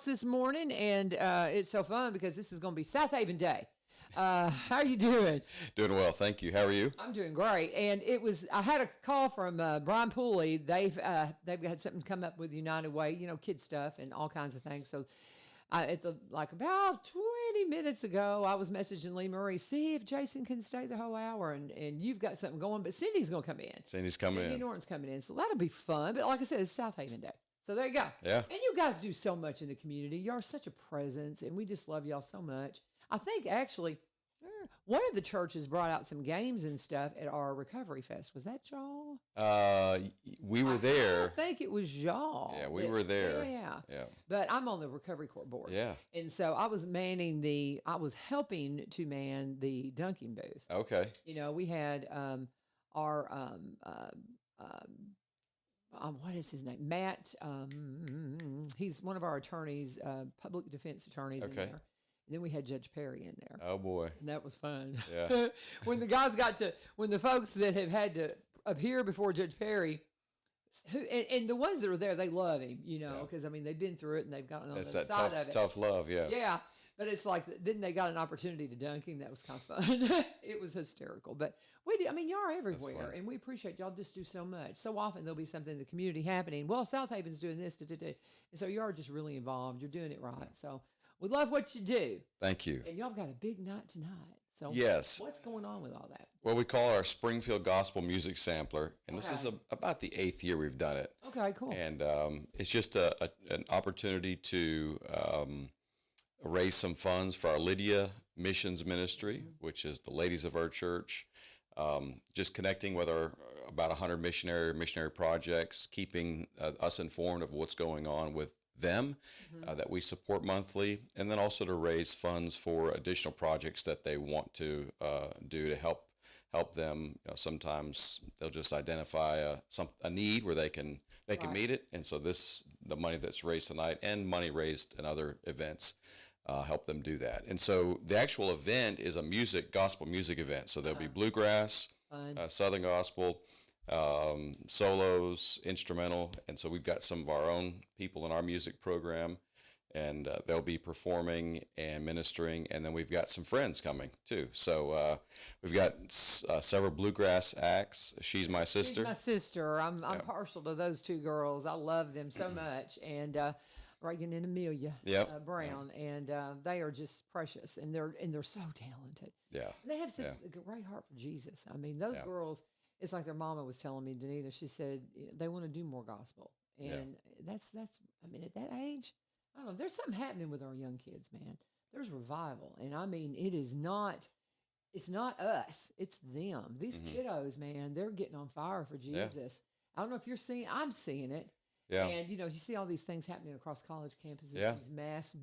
house this morning, and it's so fun because this is going to be South Haven Day. How are you doing? Doing well, thank you. How are you? I'm doing great. And I had a call from Brian Pooley. They've had something come up with United Way, kid stuff and all kinds of things. So like about 20 minutes ago, I was messaging Lee Murray, see if Jason can stay the whole hour, and you've got something going, but Syndi's going to come in. Syndi Norton's coming in. So that'll be fun. But like I said, it's South Haven Day. So there you go. Yeah. And you guys do so much in the community. You are such a presence, and we just love y'all so much. I think actually one of the churches brought out some games and stuff at our Recovery Fest. Was that y'all? We were there. I think it was y'all. Yeah, we were there. Yeah. Yeah. But I'm on the Recovery Court board. Yeah. And so I was helping to man the dunking booth. Okay. We had our what is his name? Matt. He's one of our attorneys, public defense attorneys in there. And then we had Judge Perry in there. Oh boy. And that was fun. Yeah. When the folks that have had to appear before Judge Perry, and the ones that are there, they love him, because they've been through it and they've gotten on the side of it. Tough love, yeah. Yeah. But it's like, then they got an opportunity to dunk him. That was kind of fun. It was hysterical. But we do, y'all are everywhere, and we appreciate y'all just do so much. So often there'll be something in the community happening. Well, South Haven's doing this, and so you are just really involved. You're doing it right. So we love what you do. Thank you. And y'all got a big night tonight. So yes. What's going on with all that? Well, we call it our Springfield Gospel Music Sampler, and this is about the 8th year we've done it. Okay, cool. And it's just an opportunity to raise some funds for our Lydia Missions Ministry, which is the ladies of our church. Just connecting with about 100 missionary projects, keeping us informed of what's going on with them that we support monthly, and then also to raise funds for additional projects that they want to do to help them. Sometimes they'll just identify a need where they can meet it, and so the money that's raised tonight and money raised in other events help them do that. And so the actual event is a gospel music event. So there'll be bluegrass, Southern gospel, solos, instrumental, and so we've got some of our own people in our music program, and they'll be performing and ministering, and then we've got some friends coming too. So we've got several bluegrass acts. She's my sister. She's my sister. I'm partial to those two girls. I love them so much, and Reagan and Amelia Brown, and they are just precious, and they're so talented. Yeah, and they have such a great heart for Jesus. Those girls. It's like their mama was telling me, Danita. She said they want to do more gospel, and that's. At that age, I don't know. There's something happening with our young kids, man. There's revival, and it is not. It's not us. It's them. These kiddos, man, they're getting on fire for Jesus. Yeah. I don't know if you're seeing. I'm seeing it. Yeah. And you see all these things happening across college campuses. These mass,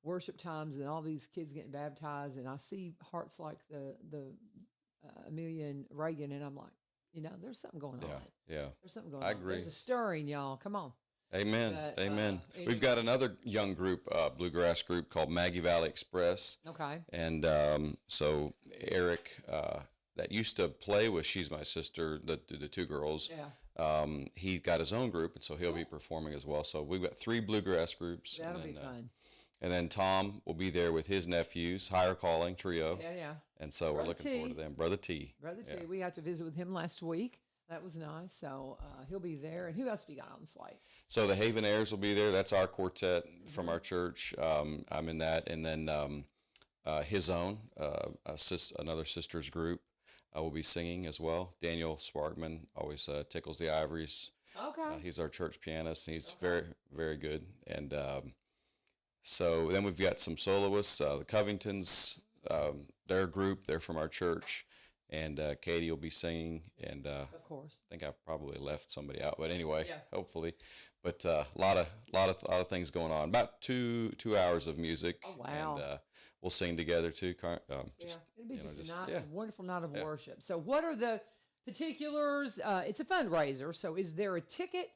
worship times, and all these kids getting baptized, and I see hearts like the Amelia and Reagan, and I'm like, there's something going on. Yeah. There's something going on. I agree. There's a stirring, y'all. Come on. Amen. Amen. Anyway. We've got another young group, bluegrass group called Maggie Valley Express. Okay. And so Eric, that used to play with She's My Sister, the two girls. Yeah. He got his own group, and so he'll be performing as well. So we've got 3 bluegrass groups. That'll be fun. And then Tom will be there with his nephews, Higher Calling Trio. Yeah. And so we're looking forward to them. Brother T. We got to visit with him last week. That was nice. So he'll be there. And who else have you got on the slate? So the Haven Airs will be there. That's our quartet from our church. I'm in that. And then his own, another sisters group, will be singing as well. Daniel Sparkman always tickles the ivories. Okay. He's our church pianist. And he's very, very good. And so then we've got some soloists, the Covingtons, their group, they're from our church, and Katie will be singing, and of course, I think I've probably left somebody out, but anyway, hopefully, but a lot of things going on. About two hours of music. Oh, wow! And we'll sing together too. It'll be a wonderful night of worship. So, what are the particulars? It's a fundraiser, so is there a ticket?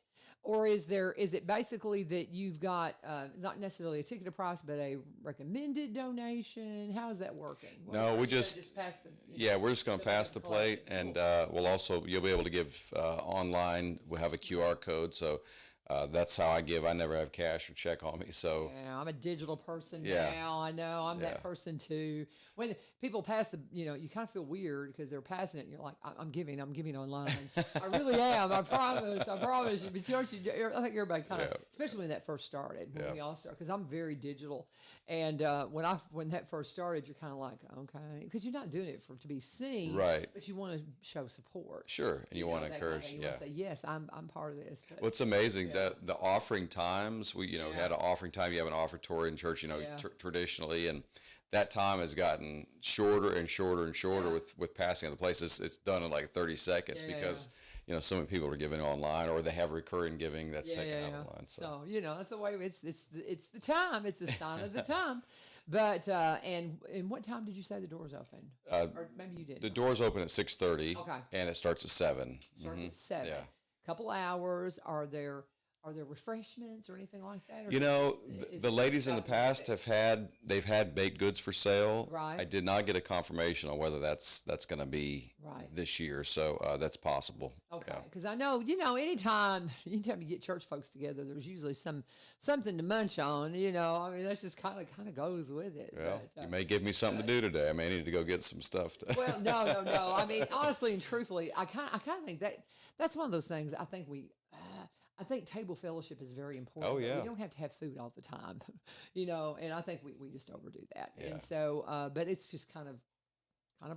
Or is it basically that you've got not necessarily a ticket price, but a recommended donation? How is that working? No, we just pass the we're just going to pass the plate, and you'll be able to give online. We'll have a QR code, so That's how I give. I never have cash or check on me. So yeah, I'm a digital person Yeah. now. I know I'm Yeah. that person too. When people pass you kind of feel weird because they're passing it and you're like, I'm giving online. I really am. I promise you. But I think everybody kind of, Yeah. especially when that first started, when Yeah. we all started, because I'm very digital. And when that first started, you're kind of like, okay, because you're not doing it to be seen, Right. but you want to show support. Sure, and you want to that encourage. way. You Yeah. want to say, yes, I'm part of this. But What's amazing that the offering times we Yeah. had an offering time. You have an offertory in church, Yeah. Traditionally, and that time has gotten shorter and shorter and shorter Yeah. with passing of the place. It's done in like 30 seconds Yeah, because so many people are giving online, or they have recurring giving that's taken out online. So that's the way it's the time. It's the sign of the time. But and what time did you say the doors open? Or maybe you did. The doors open at 6:30, Okay. and it starts at 7. Starts at 7. Yeah. Couple hours. Are there refreshments or anything like that? Or The ladies in the past have had baked goods for sale. Right. I did not get a confirmation on whether that's going to be Right. this year, so that's possible. Okay, Yeah. because I know anytime you get church folks together, there's usually something to munch on. I mean that's just kind of goes with it. Well, But, you may give me something to do today. I may need to go get some stuff. Well, no. I mean, honestly and truthfully, I kind of think that's one of those things. I think table fellowship is very important. Oh, but yeah. we don't have to have food all the time, and I think we just overdo that. Yeah. And so, but it's just kind of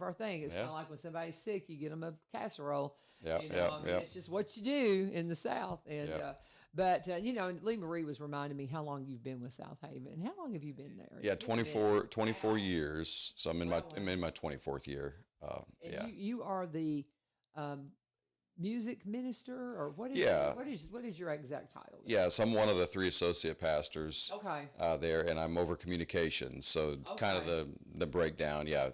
our thing. It's Yeah. kind of like when somebody's sick, you get them a casserole. Yeah, I mean, it's just what you do in the South. And Yeah. but Lee Marie was reminding me how long you've been with South Haven. How long have you been there? Yeah, It's been a 24 minute. years. So I'm in my 24th year. And Yeah. you are the music minister, or what is Yeah. what is your exact title? Yeah, so I'm one of the 3 associate pastors Okay. there, and I'm over communications. So kind of Okay. the breakdown, yeah,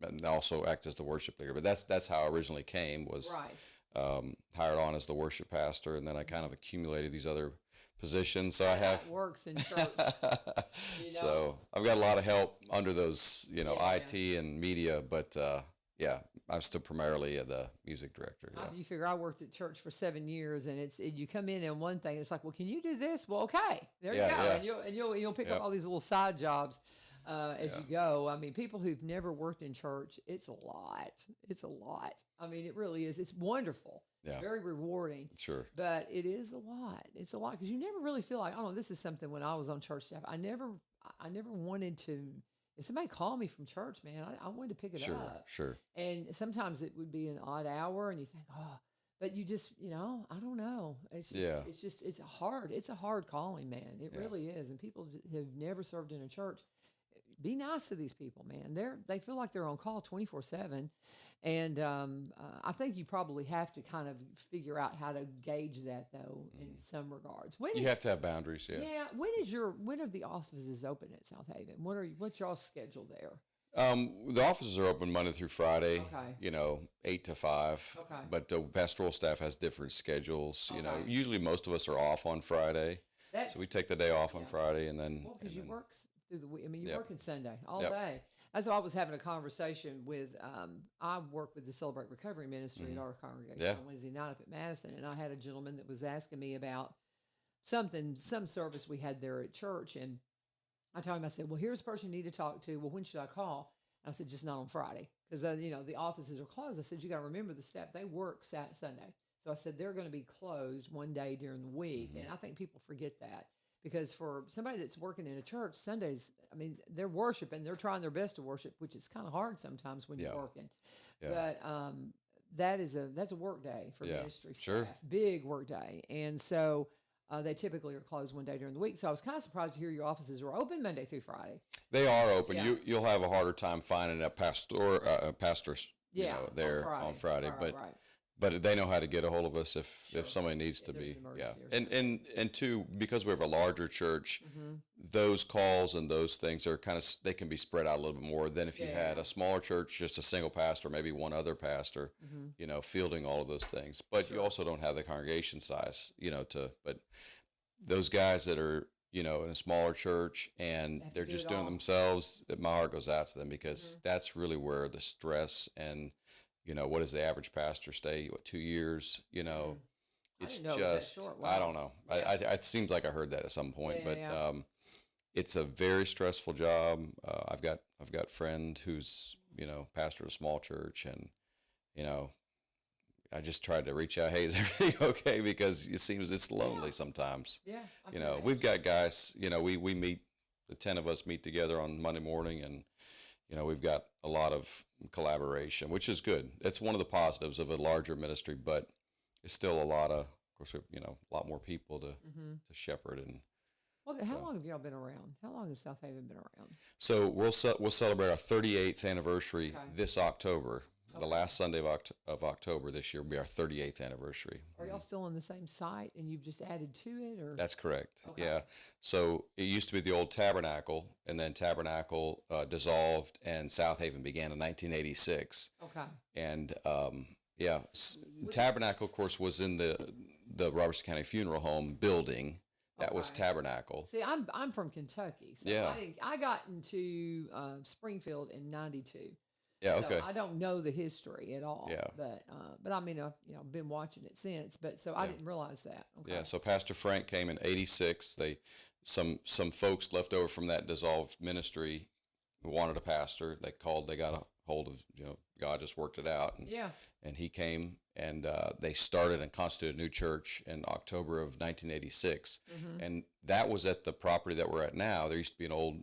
and also act as the worship leader. But that's how I originally came, was Right. hired on as the worship pastor, and then I kind of accumulated these other positions. So I have That works in church. So I've got a lot of help under those, Yeah. IT and media, but yeah, I'm still primarily the music director. Yeah. You figure I worked at church for 7 years, and you come in and one thing, it's like, well, can you do this? Well, okay, there you go, Yeah. and you'll pick Yep. up all these little side jobs as Yeah. you go. I mean, people who've never worked in church, it's a lot. It's a lot. I mean, it really is. It's wonderful. Yeah. It's very rewarding. Sure. But it is a lot. It's a lot because you never really feel like, oh, this is something. When I was on church staff, I never wanted to. If somebody called me from church, man, I wanted to pick it Sure. up. Sure. And sometimes it would be an odd hour, and you think, oh, but you just, I don't know. It's just, Yeah. it's hard. It's a hard calling, man. It Yeah. really is. And people have never served in a church. Be nice to these people, man. They feel like they're on call 24/7, and I think you probably have to kind of figure out how to gauge that, though, in some regards. You have to have boundaries. Yeah. Yeah. When are the offices open at South Haven? What's y'all's schedule there? The offices are open Monday through Friday. Okay. 8 to 5. Okay. But the pastoral staff has different schedules. Okay. Usually most of us are off on Friday, That's so we take the day off on Friday, and then. because you work through the week. I mean, you're Yep. working Sunday all Yep. day. That's why I was having a conversation with. I work with the Celebrate Recovery Ministry at our congregation Yeah. on Wednesday night up at Madison, and I had a gentleman that was asking me about some service we had there at church, and I told him, I said, well, here's a person you need to talk to. Well, when should I call? And I said, just not on Friday, because the offices are closed. I said, you got to remember the staff, they work Sunday. So I said, they're going to be closed one day during the week. And I think people forget that, because for somebody that's working in a church, Sundays, I mean, they're worshiping, they're trying their best to worship, which is kind of hard sometimes when you're working. Yeah. But that's a work day for ministry staff, Sure. big work day. And so they typically are closed one day during the week. So I was kind of surprised to hear your offices are open Monday through Friday. They are open. Yeah. You'll have a harder time finding a pastors there on Friday, Right. but they know how to get a hold of us if somebody needs to there's be. an Yeah. emergency or And two, because we have a larger church, Mm-hmm. those calls and those things are they can be spread out a little bit more than if you had a smaller church, just a single pastor, maybe one other pastor, fielding all of those things. But you also don't have the congregation size, but those guys that are, in a smaller church and they're do just it doing it all. themselves, my heart goes out to them, because that's really where the stress and, what does the average pastor stay? 2 years, it's didn't know it was that just, short. I Wow. don't know. Yeah. It seems like I heard that at some point, Yeah, but yeah. it's a very stressful job. I've got a friend who's, pastor of a small church, and, you know, I just tried to reach out. Hey, is everything okay? Because it seems it's lonely sometimes. Yeah. I You can know, we've imagine. got guys, we meet, the 10 of us meet together on Monday morning, and, we've got a lot of collaboration, which is good. It's one of the positives of a larger ministry, but it's still of course, a lot more people to shepherd. And Well, how so, long have y'all been around? How long has South Haven been around? so we'll celebrate our 38th anniversary Okay. this October. The Okay. last Sunday of October this year will be our 38th anniversary. Are y'all still on the same site and you've just added to it, or? That's correct. Okay. Yeah. So it used to be the old Tabernacle, and then Tabernacle dissolved, and South Haven began in 1986. Okay. And Tabernacle, of course, was in the Robertson County Funeral Home building. That was Okay. Tabernacle. See, I'm from Kentucky, so Yeah. I got into Springfield in '92. Yeah. So Okay. I don't know the history at all. Yeah. But I mean, been watching it since. But so I Yeah. didn't realize that. Okay. Yeah. So Pastor Frank came in '86. Some folks left over from that dissolved ministry wanted a pastor. They called. They got a hold of, God just worked it out, Yeah. and he came, and they started and constituted a new church in October of 1986. Mm-hmm. And that was at the property that we're at now. There used to be an old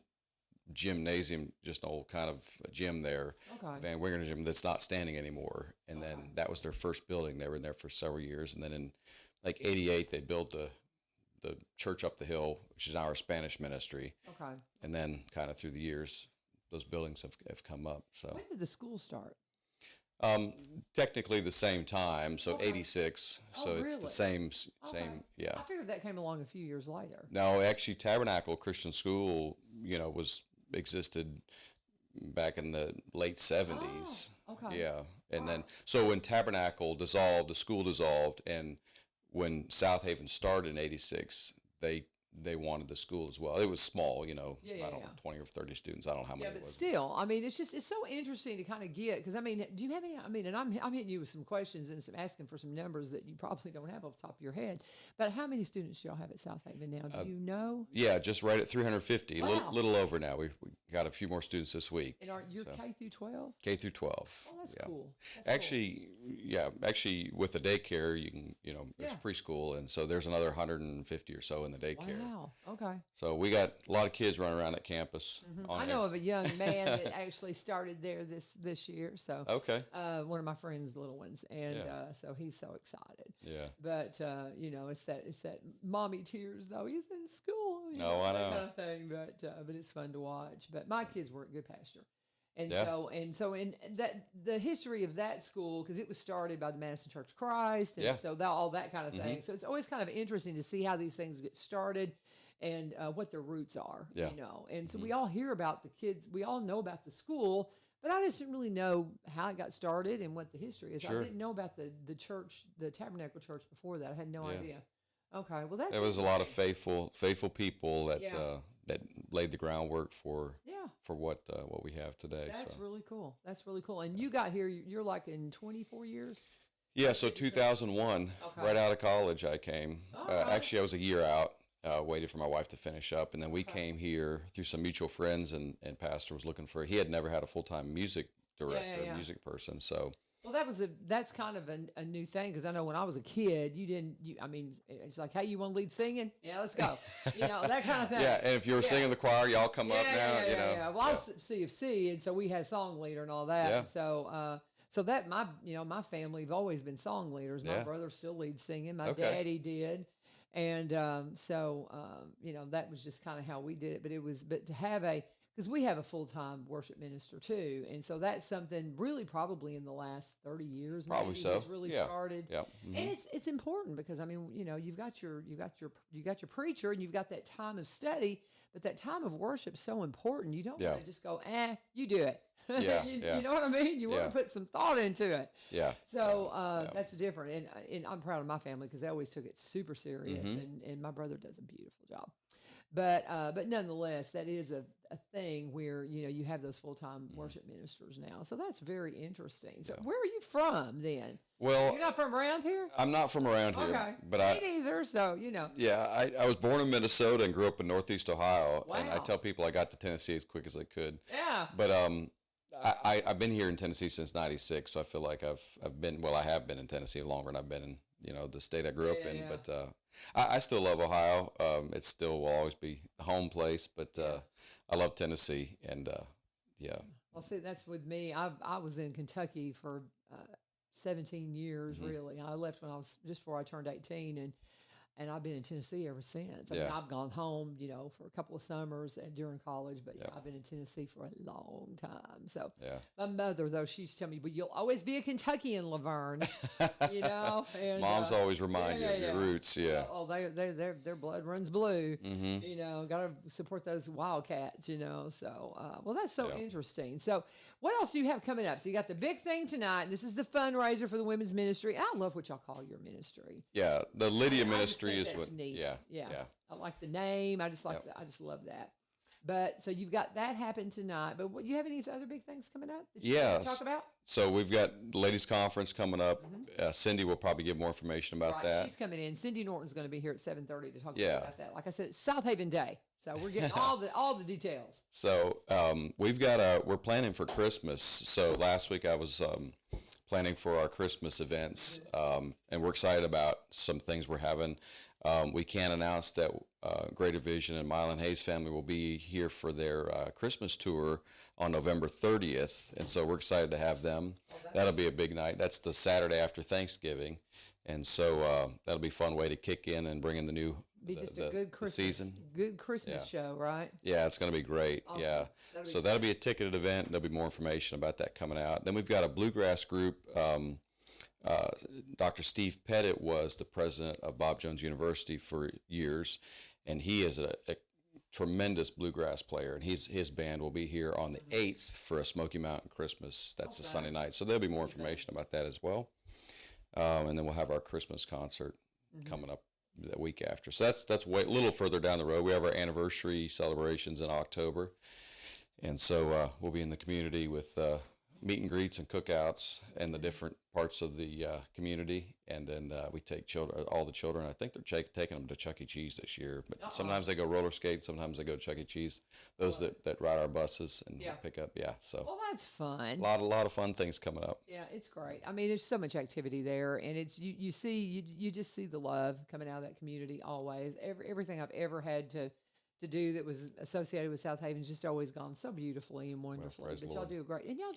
gymnasium, just an old kind of gym there, Okay. Van Wingeren Gym, that's not standing anymore. And then Okay. that was their first building. They were in there for several years. And then in like '88, they built the church up the hill, which is now our Spanish ministry. Okay. And then kind of through the years, those buildings have come up. So When did the school start? technically the same time, so Okay. '86. Oh, So it's really? the same, Okay. yeah. I figured that came along a few years later. No, actually, Tabernacle Christian School, existed back in the late '70s. Oh, okay. Yeah, and then Wow. so when Tabernacle dissolved, the school dissolved, and when South Haven started in '86, they wanted the school as well. It was small, Yeah, I don't know, 20 or 30 students. I don't know how many Yeah, it but was. still, I mean, it's so interesting to kind of get, because I mean, do you have any? I mean, and I'm hitting you with some questions and asking for some numbers that you probably don't have off the top of your head. But how many students do y'all have at South Haven now? Do you know? Yeah, just right at 350, Wow. little over now. We got a few more students this week. And are you So. K through 12? K through 12. Oh, that's yeah. cool. That's cool. Actually, with the daycare, you can, there's Yeah. preschool, and so there's another 150 or so in the daycare. Wow. Okay. So we got a lot of kids running around at campus. On I know of a young man that actually started there this year. So Okay. one of my friends' little ones, and Yeah. so he's so excited. Yeah. But it's that mommy tears though. He's in school. Oh, I that know. kind of thing. But it's fun to watch. But my kids were at Good Pasture. And Yeah. so in that the history of that school, because it was started by the Madison Church of Christ, and Yeah. so all that kind of thing. So it's always kind of interesting to see how these things get started and what their roots are. Yeah. And so we all hear about the kids, we all know about the school, but I just didn't really know how it got started and what the history is. Sure. I didn't know about the church, the Tabernacle Church before that. I had no Yeah. idea. Okay, well that's There was a lot of interesting. faithful people that Yeah. that laid the groundwork for Yeah. what we have today. That's So really cool. That's really cool. And you got here, you're like in 24 years? yeah, so 2001, Okay. right out of college, I came. All right. Actually, I was a year out. Waited for my wife to finish up, and then we came here through some mutual friends, and pastor was looking for. He had never had a full-time music director, yeah. music person. So Well, that's kind of a new thing, because I know when I was a kid, I mean, it's like, hey, you want to lead singing? Yeah, let's go. That kind of thing. yeah, and if you were Yeah. singing the choir, y'all come up now. Yeah. Well, I was CFC, and so we had song leader and all that. Yeah. And so that my family have always been song leaders. My Yeah. brother still leads singing. My Okay. daddy did. And that was just kind of how we did it. But to have because we have a full-time worship minister too, and so that's something really probably in the last 30 years Probably maybe so. has really Yeah. started. Yeah. Mhm. And it's important, because I mean, you've got your preacher, and you've got that time of study, but that time of worship is so important. You don't Yeah. want to just go, you do it. Yeah, you, yeah. you know what I mean? You want Yeah. to put some thought into it. Yeah. So Yeah. that's different, and I'm proud of my family because they always took it super serious, Mm-hmm. and my brother does a beautiful job. But nonetheless, that is a thing where, you have those full-time worship ministers now. So that's very interesting. So where are you from then? Well, You're not from around here? I'm not from around here, Okay. but Me neither, so, yeah, I was born in Minnesota and grew up in Northeast Ohio. And I Wow. tell people I got to Tennessee as quick as I could. Yeah. But I've been here in Tennessee since '96, so I feel like I have been in Tennessee longer than I've been in the state I grew up in. Yeah. But I still love Ohio. It still will always be the home place. But I love Tennessee, and yeah. Well, see, that's with me. I was in Kentucky for 17 years, really. I left when I was just before I turned 18, and I've been in Tennessee ever since. I mean, I've gone home, for a couple of summers and during college, but I've been in Tennessee for a long time. So my mother, though, she used to tell me, "But you'll always be a Kentuckian, LaVern," And Moms always remind you of your roots. Yeah. Oh, their blood runs blue. Mm-hmm. Got to support those Wildcats. So well, that's so interesting. So what else do you have coming up? So you got the big thing tonight. This is the fundraiser for the women's ministry. I love what y'all call your ministry. Yeah, the Lydia I ministry think is that's what. neat. Yeah. I like the name. I just like that. I just love that. But so you've got that happen tonight. But what, you have any other big things coming up that you want to talk about? So we've got the ladies' conference coming up. Syndi will probably give more information about that. She's coming in. Syndi Norton's going to be here at 7:30 to talk about that. Like I said, it's South Haven Day, so we're getting all the details. So we're planning for Christmas. So last week I was planning for our Christmas events, and we're excited about some things we're having. We can announce that Greater Vision and Mylan Hayes family will be here for their Christmas tour on November 30th, and so we're excited to have them. That'll be a big night. That's the Saturday after Thanksgiving, and so that'll be a fun way to kick in and bring in the new Be just a good Christmas season. Good Christmas show, right? Yeah, it's going to be great. Awesome. Yeah, that'll be a ticketed event. There'll be more information about that coming out. Then we've got a bluegrass group. Dr. Steve Pettit was the president of Bob Jones University for years, and he is a tremendous bluegrass player. And his band will be here on the 8th for a Smoky Mountain Christmas. That's a Sunday night. So there'll be more information about that as well. And then we'll have our Christmas concert coming up the week after. So that's a little further down the road. We have our anniversary celebrations in October. And so we'll be in the community with meet and greets and cookouts and the different parts of the community. And then we take all the children. I think they're taking them to Chuck E. Cheese this year. But sometimes they go roller skate. Sometimes they go to Chuck E. Cheese. Those that ride our buses and pick up. Yeah. So well, that's fun. A lot of fun things coming up. Yeah, it's great. I mean, there's so much activity there, and it's you just see the love coming out of that community always. Everything I've ever had to do that was associated with South Haven's just always gone so beautifully and wonderfully. Praise the But y'all Lord. do a great, and y'all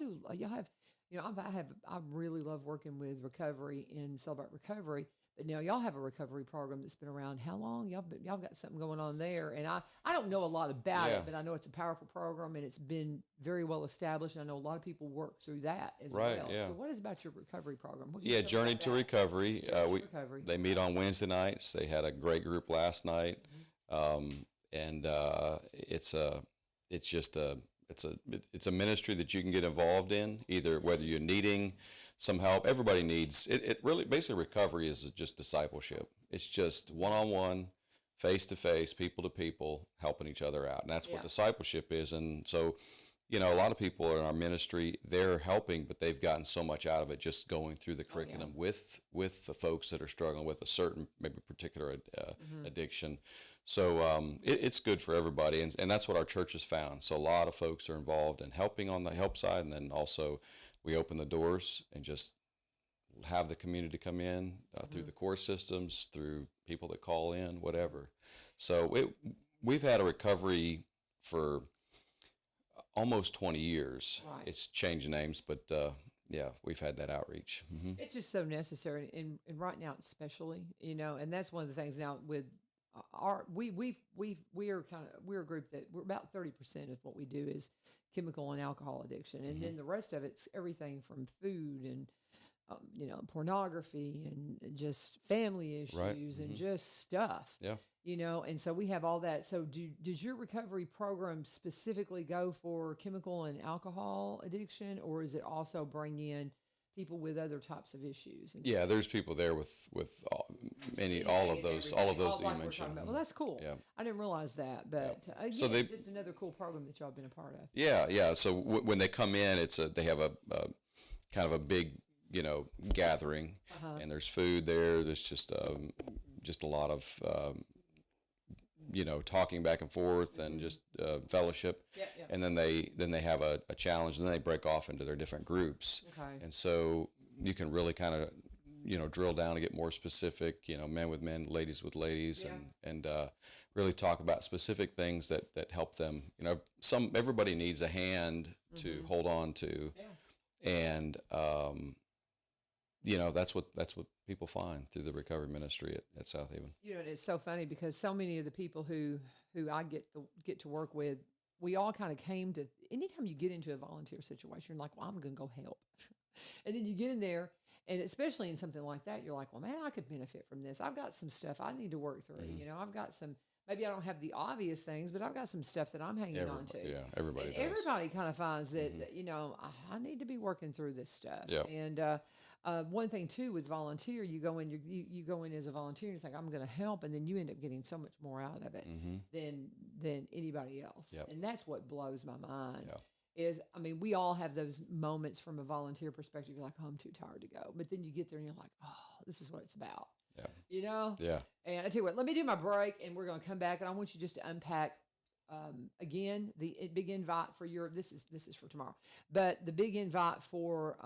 have, I really love working with recovery and Celebrate Recovery. But now y'all have a recovery program that's been around how long? Y'all got something going on there, and I don't know a lot about it, but I know it's a powerful program and it's been very well established. And I know a lot of people work through that as well. Yeah. So what is about your recovery program? What can you tell us Journey about to that? Recovery. Recovery. They meet on Wednesday nights. They had a great group last night, and it's a ministry that you can get involved in, either whether you're needing some help. Everybody needs it. It really, basically, recovery is just discipleship. It's just one-on-one, face-to-face, people-to-people, helping each other out, and that's what discipleship is. And so, a lot of people in our ministry, they're helping, but they've gotten so much out of it just going through the curriculum with the folks that are struggling with a certain, maybe particular addiction. So it's good for everybody, and that's what our church has found. So a lot of folks are involved in helping on the help side, and then also we open the doors and just have the community come in through the core systems, through people that call in, whatever. So we've had a recovery for almost 20 years. Right. It's changed names, but we've had that outreach. It's just so necessary, and right now especially, and that's one of the things now with we're a group that we're about 30% of what we do is chemical and alcohol addiction, and then the rest of it's everything from food and pornography and just family issues and just stuff. And so we have all that. So does your recovery program specifically go for chemical and alcohol addiction, or is it also bring in people with other types of issues. Yeah, there's people there with all of those All that you like we're mentioned. talking about. Well, that's cool. Yeah. I didn't realize that, but again, So just another cool program that y'all been a part of. Yeah. So when they come in, they have a kind of a big gathering, and there's food there. There's just a lot of talking back and forth and just fellowship. And then they have a challenge, and then they break off into their different groups. Okay. And so you can really kind of drill down and get more specific, men with men, ladies with ladies, and really talk about specific things that help them. Everybody needs a hand to hold on to, and that's what people find through the recovery ministry at South Haven. It's so funny because so many of the people who I get to work with, we all kind of came to. Anytime you get into a volunteer situation, you're like, well, I'm going to go help, and then you get in there. And especially in something like that, you're like, well, man, I could benefit from this. I've got some stuff I need to work through. I've got some, maybe I don't have the obvious things, but I've got some stuff that I'm hanging on to. Yeah, everybody does. Everybody kind of finds that, I need to be working through this stuff. Yeah. And one thing, too, with volunteer, you go in as a volunteer, and you think, I'm going to help, and then you end up getting so much more out of it than anybody else. Yep. And that's what blows my mind. Yeah. We all have those moments from a volunteer perspective. You're like, oh, I'm too tired to go. But then you get there and you're like, oh, this is what it's about. Yeah. Yeah. And I tell you what, let me do my break and we're going to come back. And I want you just to unpack again, the big invite for this is for tomorrow, but the big invite for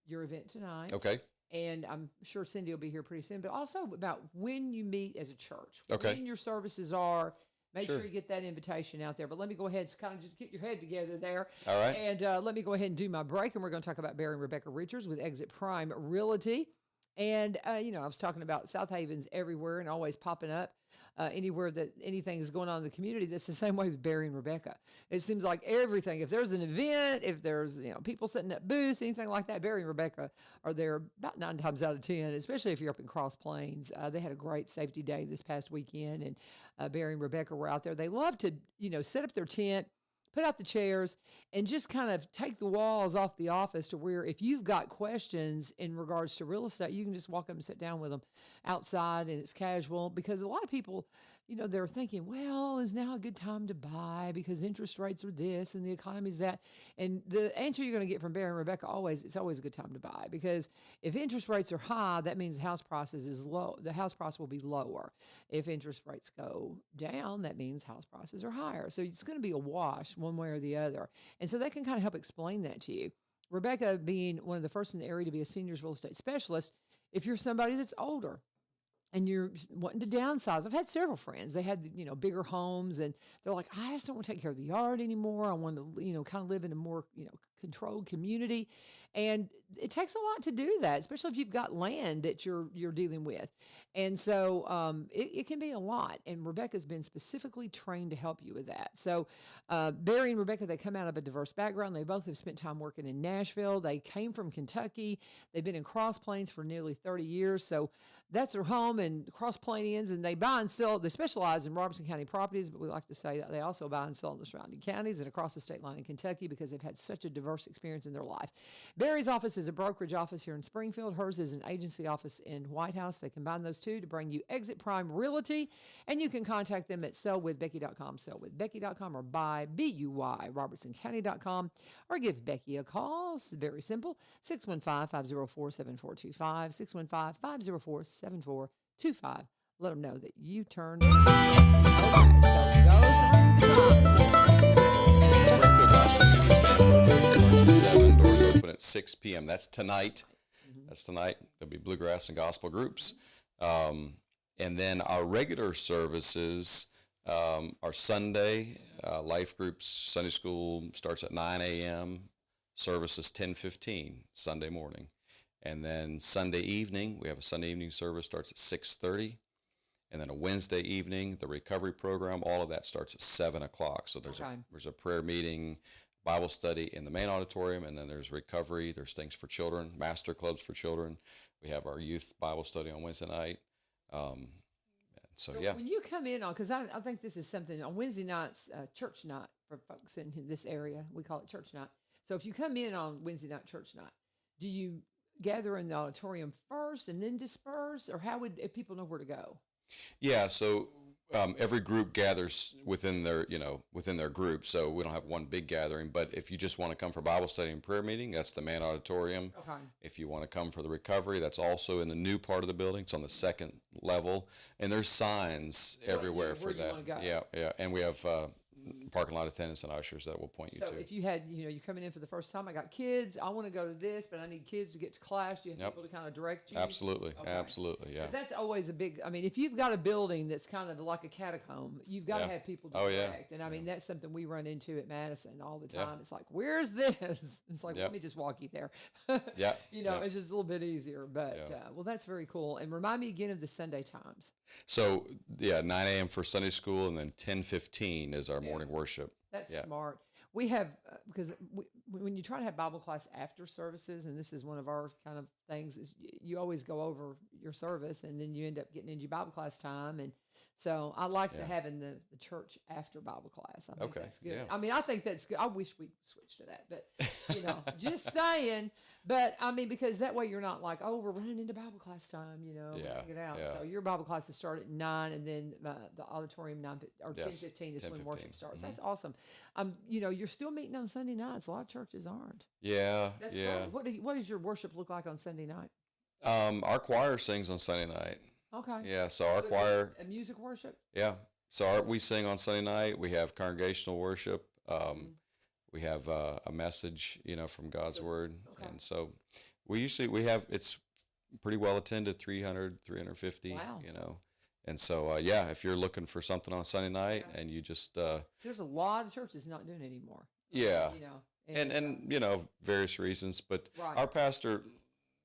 your event tonight. Okay. And I'm sure Syndi will be here pretty soon, but also about when you meet as a church, okay, when your services are. Make sure you get that invitation out there. But let me go ahead and kind of just get your head together there. All right. And let me go ahead and do my break. And we're going to talk about Barry and Rebecca Richards with Exit Prime Realty. And, I was talking about South Haven's everywhere and always popping up anywhere that anything is going on in the community. That's the same way with Barry and Rebecca. It seems like everything, if there's an event, if there's, people setting up booths, anything like that, Barry and Rebecca are there about 9 times out of 10, especially if you're up in Cross Plains. They had a great safety day this past weekend, and Barry and Rebecca were out there. They love to, set up their tent, put out the chairs, and just kind of take the walls off the office to where if you've got questions in regards to real estate, you can just walk up and sit down with them outside, and it's casual. Because a lot of people, they're thinking, well, is now a good time to buy because interest rates are this and the economy's that. And the answer you're going to get from Barry and Rebecca it's always a good time to buy, because if interest rates are high, that means the house prices is low. The house price will be lower. If interest rates go down, that means house prices are higher. So it's going to be a wash one way or the other. And so they can kind of help explain that to you. Rebecca being one of the first in the area to be a seniors real estate specialist, if you're somebody that's older, and you're wanting to downsize. I've had several friends. They had, bigger homes, and they're like, I just don't want to take care of the yard anymore. I want to, kind of live in a more, controlled community. And it takes a lot to do that, especially if you've got land that you're dealing with. And so it can be a lot. And Rebecca's been specifically trained to help you with that. So Barry and Rebecca, they come out of a diverse background. They both have spent time working in Nashville. They came from Kentucky. They've been in Cross Plains for nearly 30 years. So that's their home, and Cross Plainians, and they buy and sell. They specialize in Robertson County properties, but we like to say that they also buy and sell in the surrounding counties and across the state line in Kentucky, because they've had such a diverse experience in their life. Barry's office is a brokerage office here in Springfield. Hers is an agency office in White House. They combine those two to bring you Exit Prime Realty, and you can contact them at sellwithbecky.com, sellwithbecky.com, or buy, B-U-Y, robertsoncounty.com, or give Becky a call. It's very simple, 615-504-7425, 615-504-7425. Let them know that you turned. Okay, so go through the Springfield Gospel Music Center starts at 7. Doors open at 6 p.m. That's tonight. That's tonight. There'll be bluegrass and gospel groups. And then our regular services are Sunday. Life groups, Sunday school starts at 9 a.m. Services 10:15 Sunday morning. And then Sunday evening, we have a Sunday evening service, starts at 6:30. And then a Wednesday evening, the recovery program, all of that starts at 7 o'clock. So there's a prayer meeting, Bible study in the main auditorium, and then there's recovery. There's things for children, master clubs for children. We have our youth Bible study on Wednesday night. So when you come in on, because I think this is something, on Wednesday nights, church night for folks in this area, we call it church night. So if you come in on Wednesday night, church night, do you gather in the auditorium first and then disperse, or how would if people know where to go? Yeah, so every group gathers within their group. So we don't have one big gathering. But if you just want to come for Bible study and prayer meeting, that's the main auditorium. Okay. If you want to come for the recovery, that's also in the new part of the building. It's on the second level, and there's signs everywhere for where you that. wanna go. Yeah, yeah, and we have parking lot attendants and ushers that will point you So to. if you had, you're coming in for the first time, I got kids, I want to go to this, but I need kids to get to class. Do you have Yep. people to kind of direct you? Absolutely, Okay. absolutely, yeah. 'Cause that's always a big, I mean, if you've got a building that's kind of like a catacomb, you've got to Yeah. have people to Oh, yeah. direct. And I mean, that's something we run into at Madison all the Yeah. time. It's like, where's this? It's like, Yep. let me just walk you there. Yeah, yeah. It's just a little bit easier. But, Yeah. well, that's very cool. And remind me again of the Sunday times. So yeah, 9 a.m. for Sunday school, and then 10:15 is our morning worship. That's Yeah. smart. We have, because when you try to have Bible class after services, and this is one of our kind of things, is you always go over your service and then you end up getting into your Bible class time. And so I like the having the church after Bible class. I think Okay, that's good. yeah. I mean, I think that's good. I wish we switched to that, but just saying. But I mean, because that way you're not like, oh, we're running into Bible class time, we Yeah, gotta get out. yeah. So your Bible classes start at 9, and then the auditorium 9 or Yes, 10:15 is when 10:15. worship starts. That's awesome. You're still meeting on Sunday nights. A lot of churches aren't. Yeah, That's yeah. great. What does your worship look like on Sunday night? Our choir sings on Sunday night. Okay. Yeah, so our So it's choir, a music worship. yeah. So we sing on Sunday night. We have congregational worship. We have a message, from God's word. okay. And so we have, it's pretty well attended, 300, 350, Wow. And so, if you're looking for something on Sunday night and you just, There's a lot of churches not doing it anymore. yeah. And various reasons, but Right. our pastor,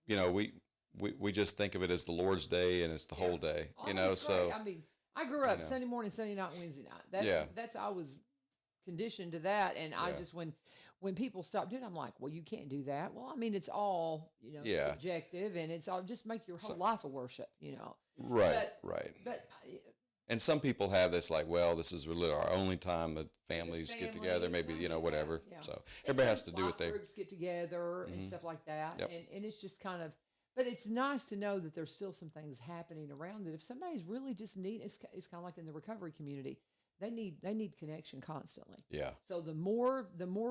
we just think of it as the Lord's day and it's the whole day, Oh, that's so. great. I mean, I grew up know. Sunday morning, Sunday night, Wednesday night. That's I was conditioned to that, and I Yeah. just when people stop doing it, I'm like, well, you can't do that. Well, I mean, it's all Yeah. subjective, and it's all just make your whole life a worship, Right, But- right. But And some people have this like, well, this is really our only time that families get together, family, maybe, I get whatever. that, yeah. So And everybody has some to do what life they, groups get together and Mhm. stuff like that, Yep. and it's just kind of. But it's nice to know that there's still some things happening around it. If somebody's really just it's kind of like in the recovery community, they need connection constantly. yeah, So the more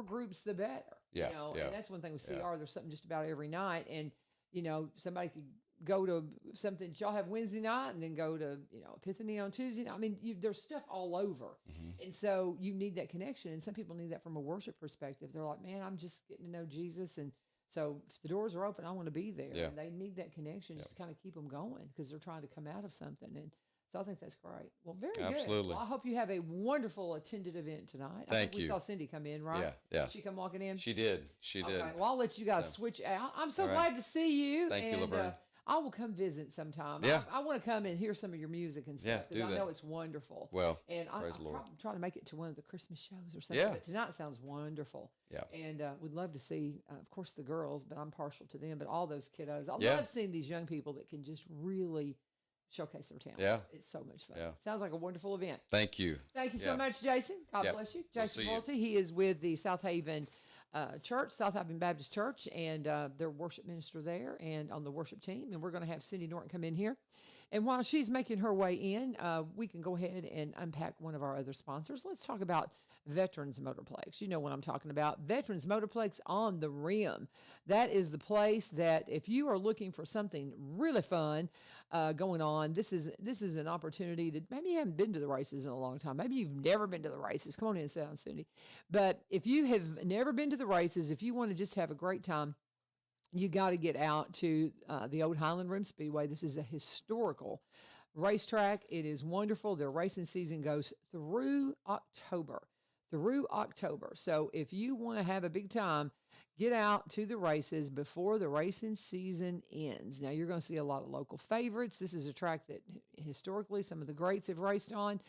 groups, the better. Yeah, yeah, And that's one thing with yeah. CR. There's something just about every night, and somebody could go to something that y'all have Wednesday night, and then go to Epiphany on Tuesday night. I mean, there's stuff all over, Mhm. and so you need that connection. And some people need that from a worship perspective. They're like, man, I'm just getting to know Jesus, and so if the doors are open, I want to be there. Yeah. And they need that connection just to kind of keep them going because they're trying to come out of something. And so I think that's great. Well, very good. Absolutely. Well, I hope you have a wonderful attended event tonight. I Thank think we you. saw Syndi come in, right? Yeah, yeah. Did she come walking in? She did. Okay. Well, I'll let you guys So. switch out. I'm so All right. glad to see you. Thank you, and, LaVern. I will come visit sometime. Yeah. I want to come and hear some of your music and Yeah, stuff do because I that. know it's wonderful. Well, And I'll praise the Lord. probably try to make it to one of the Christmas shows or something. Yeah. But tonight sounds wonderful. Yeah. And would love to see, of course, the girls, but I'm partial to them, but all those kiddos. I Yeah. love seeing these young people that can just really showcase their talent. Yeah. It's so much fun. Yeah. Sounds like a wonderful event. Thank you. Thank you so Yeah. much, Jason. God Yeah. bless you. We'll Jason see you. Vulty. He is with the South Haven Church, South Haven Baptist Church, and their worship minister there and on the worship team. And we're going to have Syndi Norton come in here. And while she's making her way in, we can go ahead and unpack one of our other sponsors. Let's talk about Veterans Motorplex. You know what I'm talking about. Veterans Motorplex on the Rim. That is the place that if you are looking for something really fun going on, this is an opportunity to, maybe you haven't been to the races in a long time. Maybe you've never been to the races. Come on in and sit down, Syndi. But if you have never been to the races, if you want to just have a great time, you got to get out to the old Highland Rim Speedway. This is a historical racetrack. It is wonderful. Their racing season goes through October. So if you want to have a big time, get out to the races before the racing season ends. Now, you're going to see a lot of local favorites. This is a track that historically some of the greats have raced on.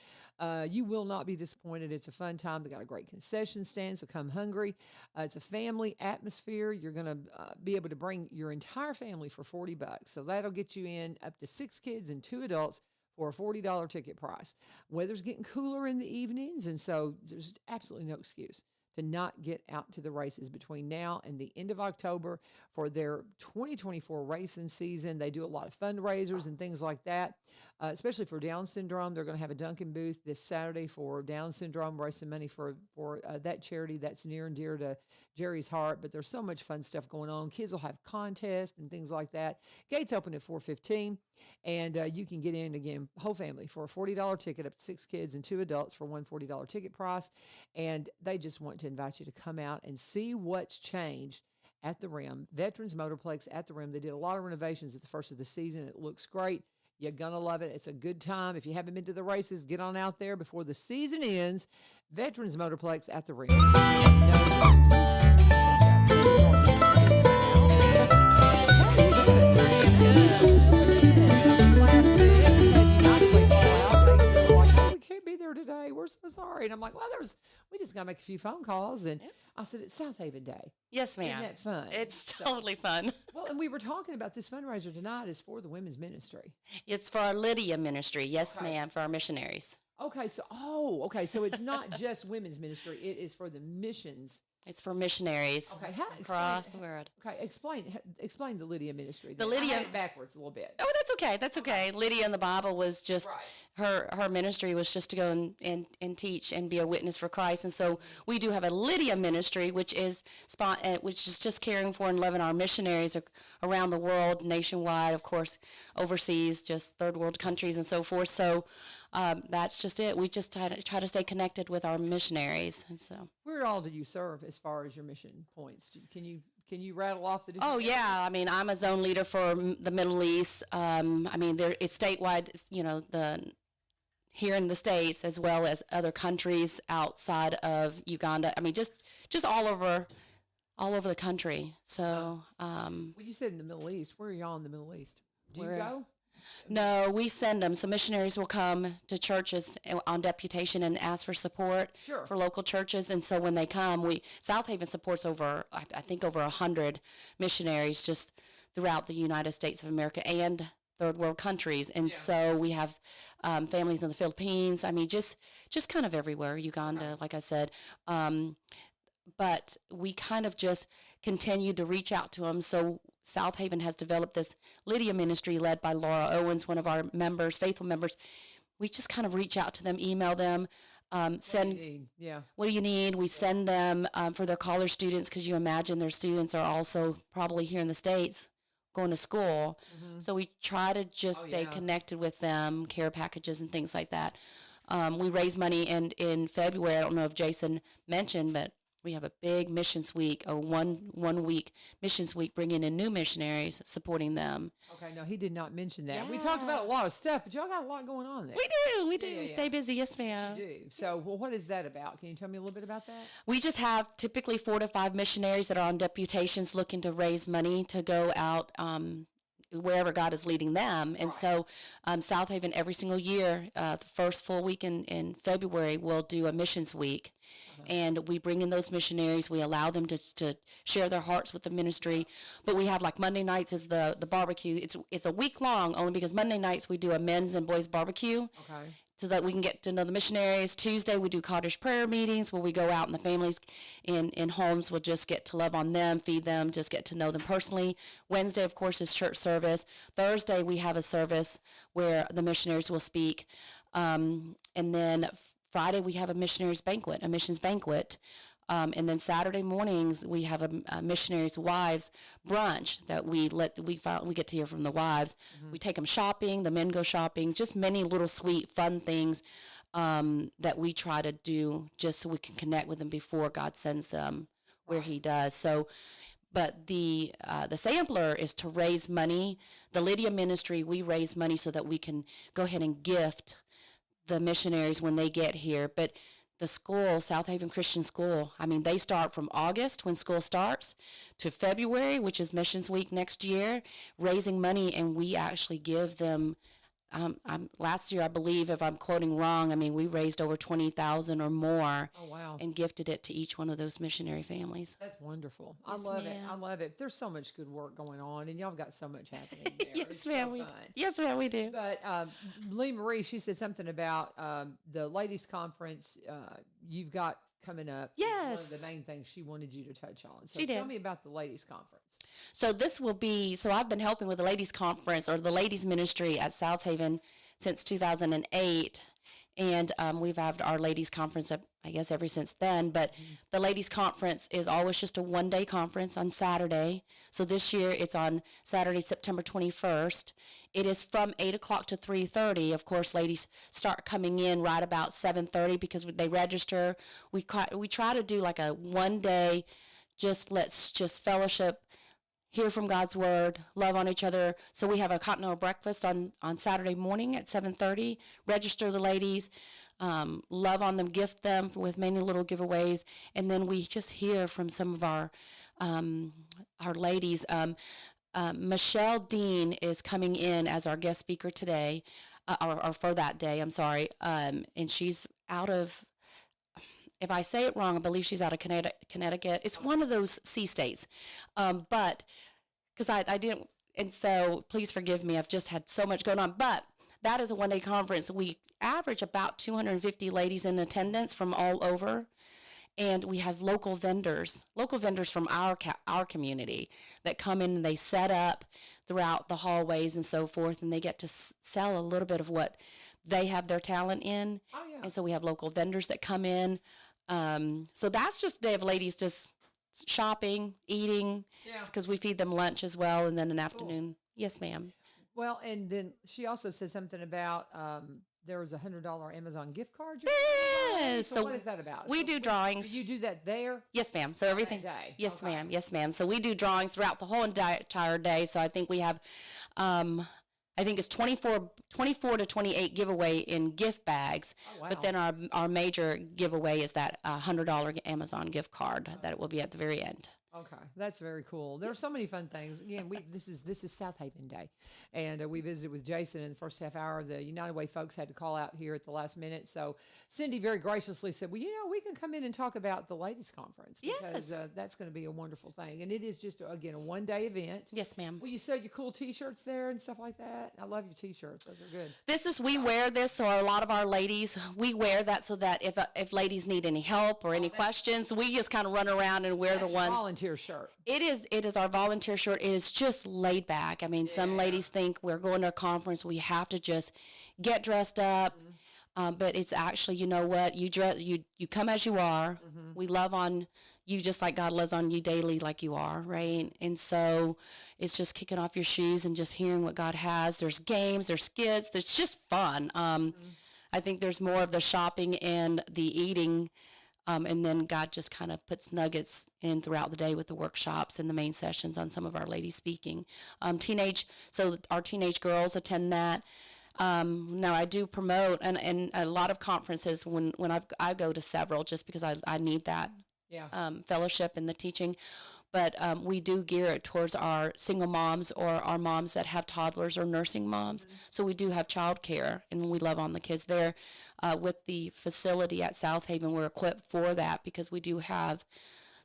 You will not be disappointed. It's a fun time. They got a great concession stand, so come hungry. It's a family atmosphere. You're going to be able to bring your entire family for $40. So that'll get you in up to 6 kids and 2 adults for a $40 ticket price. Weather's getting cooler in the evenings, and so there's absolutely no excuse to not get out to the races between now and the end of October for their 2024 racing season. They do a lot of fundraisers and things like that, especially for Down syndrome. They're going to have a Dunkin' booth this Saturday for Down syndrome, raising money for that charity that's near and dear to Jerry's heart. But there's so much fun stuff going on. Kids will have contests and things like that. Gates open at 4:15, and you can get in, again, whole family, for a $40 ticket, up to 6 kids and 2 adults for one $40 ticket price. And they just want to invite you to come out and see what's changed at the Rim. Veterans Motorplex at the Rim. They did a lot of renovations at the first of the season. It looks great. You're going to love it. It's a good time. If you haven't been to the races, get on out there before the season ends. Veterans Motorplex at the Rim. Be there today. We're so sorry. And I'm like, well, we just got to make a few phone calls. And I said, it's South Haven Day. Yes, ma'am. Isn't that fun? It's totally fun. Well, and we were talking about this fundraiser tonight is for the women's ministry. It's for our Lydia ministry. Yes, ma'am, for our missionaries. Okay. So it's not just women's ministry. It is for the missions. It's for missionaries across the world. Okay, explain the Lydia ministry. The Lydia, I had it backwards a little bit. Oh, that's okay. That's okay. Lydia in the Bible was just her ministry was just to go and teach and be a witness for Christ. And so we do have a Lydia ministry, which is just caring for and loving our missionaries around the world, nationwide, of course, overseas, just third world countries and so forth. So that's just it. We just try to stay connected with our missionaries. And so, where all do you serve as far as your mission points? Can you rattle off the different Oh, yeah. I mean, I'm a zone leader for the Middle East. I mean, it's statewide, here in the States as well as other countries outside of Uganda. I mean, just all over the country. So, well, you said in the Middle East. Where are y'all in the Middle East? Do you go? No, we send them. So missionaries will come to churches on deputation and ask for support for local churches. And so when they come, South Haven supports over 100 missionaries just throughout the United States of America and third world countries. And so we have families in the Philippines. I mean, just kind of everywhere, Uganda, like I said. But we kind of just continue to reach out to them. So South Haven has developed this Lydia ministry led by Laura Owens, one of our members, faithful members. We just kind of reach out to them, email them, send, what do you need? We send them for their college students, because you imagine their students are also probably here in the States going to school. Mm-hmm. So we try to just stay connected with them, care packages and things like that. We raise money in February. I don't know if Jason mentioned, but we have a big missions week, a one week missions week, bringing in new missionaries, supporting them. Okay, no, he did not mention that. Yeah. We talked about a lot of stuff, but y'all got a lot going on there. We do. We stay busy. Yes, ma'am. You do. So, well, what is that about? Can you tell me a little bit about that? We just have typically 4 to 5 missionaries that are on deputations looking to raise money to go out wherever God is leading them. And so South Haven every single year, the first full week in February, we'll do a missions week. And we bring in those missionaries. We allow them to share their hearts with the ministry. But we have, like, Monday nights is the barbecue. It's a week long, only because Monday nights we do a men's and boys barbecue. Okay. So that we can get to know the missionaries. Tuesday we do cottage prayer meetings where we go out and the families in homes will just get to love on them, feed them, just get to know them personally. Wednesday, of course, is church service. Thursday we have a service where the missionaries will speak. And then Friday we have a missions banquet. And then Saturday mornings we have a missionaries' wives brunch that we get to hear from the wives. Mm-hmm. We take them shopping. The men go shopping. Just many little sweet fun things that we try to do just so we can connect with them before God sends them where He does. So, but the sampler is to raise money. The Lydia ministry, we raise money so that we can go ahead and gift the missionaries when they get here. But the school, South Haven Christian School, I mean, they start from August when school starts to February, which is Missions Week next year, raising money, and we actually give them, last year, I believe, if I'm quoting wrong, I mean, we raised over $20,000 or more. Oh, wow. And gifted it to each one of those missionary families. That's wonderful. Yes, I love it. There's so much good work going on, and y'all got so much happening there. Yes, ma'am. Yes, ma'am, we do. But Lee Marie, she said something about the ladies' conference. You've got coming up. Yes. Is one of the main things she wanted you to touch on. So She did. tell me about the ladies' conference. So this will be, so I've been helping with the ladies conference or the ladies ministry at South Haven since 2008. And we've had our ladies conference, I guess, ever since then. But the ladies conference is always just a one-day conference on Saturday. So this year it's on Saturday, September 21st. It is from 8 o'clock to 3:30. Of course, ladies start coming in right about 7:30 because they register. We try to do like a one-day, let's just fellowship, hear from God's word, love on each other. So we have a continental breakfast on Saturday morning at 7:30. Register the ladies, love on them, gift them with many little giveaways, and then we just hear from some of our ladies. Michelle Dean is coming in as our guest speaker today, or for that day. I'm sorry, and she's out of. If I say it wrong, I believe she's out of Connecticut. It's one of those C states. But because I didn't, and so please forgive me. I've just had so much going on. But that is a one-day conference. We average about 250 ladies in attendance from all over. And we have local vendors from our community that come in and they set up throughout the hallways and so forth. And they get to sell a little bit of what they have their talent in. Oh, yeah. And so we have local vendors that come in. So that's just a day of ladies just shopping, eating, because we feed them lunch as well, and then an afternoon. Yes, ma'am. Well, and then she also said something about there was $100 Amazon gift card. Yes. So what is that about? We do drawings. Do you do that there? Yes, ma'am. So everything. Day? Yes, Okay. ma'am. Yes, ma'am. So we do drawings throughout the whole entire day. So I think we have, I think it's 24 to 28 giveaway in gift bags. Oh, wow. But then our major giveaway is that $100 Amazon gift card that will be at the very end. Okay, that's very cool. There are so many fun things. Again, this is South Haven Day, and we visited with Jason in the first half hour. The United Way folks had to call out here at the last minute, so Syndi very graciously said, "Well, we can come in and talk about the ladies' conference because that's going to be a wonderful thing, and it is just again a one-day event." Yes, ma'am. Well, you sell your cool T-shirts there and stuff like that. I love your T-shirts; those are good. We wear this, so a lot of our ladies, we wear that so that if ladies need any help or any questions, we just kind of run around and wear the That's your ones. volunteer shirt. It is our volunteer shirt. It is just laid back. I mean, some ladies think we're going to a conference, we have to just get dressed up. But it's actually, you know what, you come as you are. We love on you just like God loves on you daily, like you are, right? And so it's just kicking off your shoes and just hearing what God has. There's games, there's skits, there's just fun. I think there's more of the shopping and the eating. And then God just kind of puts nuggets in throughout the day with the workshops and the main sessions on some of our ladies speaking. So our teenage girls attend that. Now I do promote and a lot of conferences when I go to several just because I need that fellowship and the teaching. But we do gear it towards our single moms or our moms that have toddlers or nursing moms. So we do have childcare, and we love on the kids there. With the facility at South Haven, we're equipped for that because we do have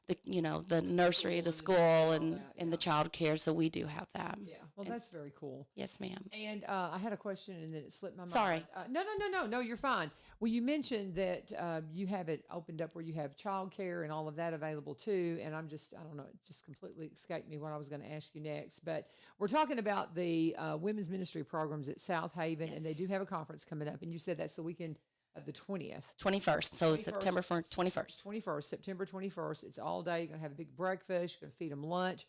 the nursery, the school, and the childcare. So we do have that. Yeah, well, that's very cool. Yes, ma'am. And I had a question, and then it slipped my mind. Sorry. No, you're fine. Well, you mentioned that you have it opened up where you have childcare and all of that available too. And I don't know, it just completely escaped me what I was going to ask you next. But we're talking about the women's ministry programs at South Haven, and they do have a conference coming up. And you said that's the weekend of the 20th. 21st. So September 21st. 21st, September 21st. It's all day. You're going to have a big breakfast. You're going to feed them lunch.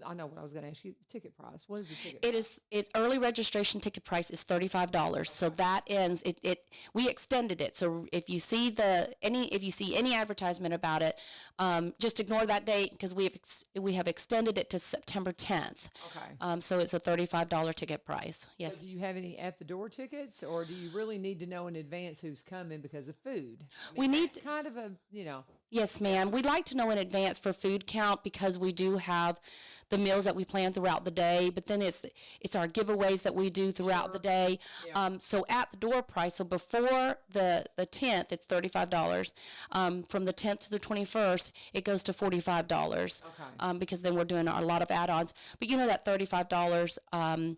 I know what I was going to ask you. Ticket price. What is the ticket price? It's early registration ticket price is $35. Okay. So that ends we extended it. So if you see any advertisement about it, just ignore that date because we have extended it to September 10th. Okay. So it's a $35 ticket price. Yes. So do you have any at the door tickets, or do you really need to know in advance who's coming because of food? We need kind of a Yes, ma'am. We'd like to know in advance for food count because we do have the meals that we plan throughout the day, but then it's our giveaways that we do throughout the day. Yeah. So at the door price, so before the 10th, it's $35. From the 10th to the 21st, it goes to $45. Okay. Because then we're doing a lot of add-ons. But that $35,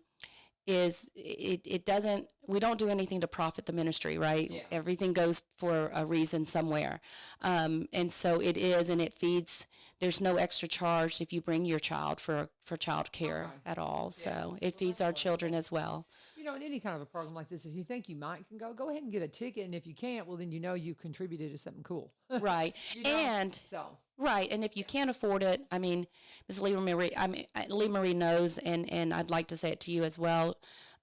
is it doesn't, we don't do anything to profit the ministry, right? Yeah. Everything goes for a reason somewhere. And so it is, and it feeds, there's no extra charge if you bring your child for child care Okay. at all. So Well, it feeds that's our wonderful. children as well. You know, in any kind of a program like this, if you think you might can go ahead and get a ticket. And if you can't, well, then you know you contributed to something cool. Right. You know? And So, right, and if you can't afford it, I mean, Ms. Lee Marie, Lee Marie knows, and I'd like to say it to you as well,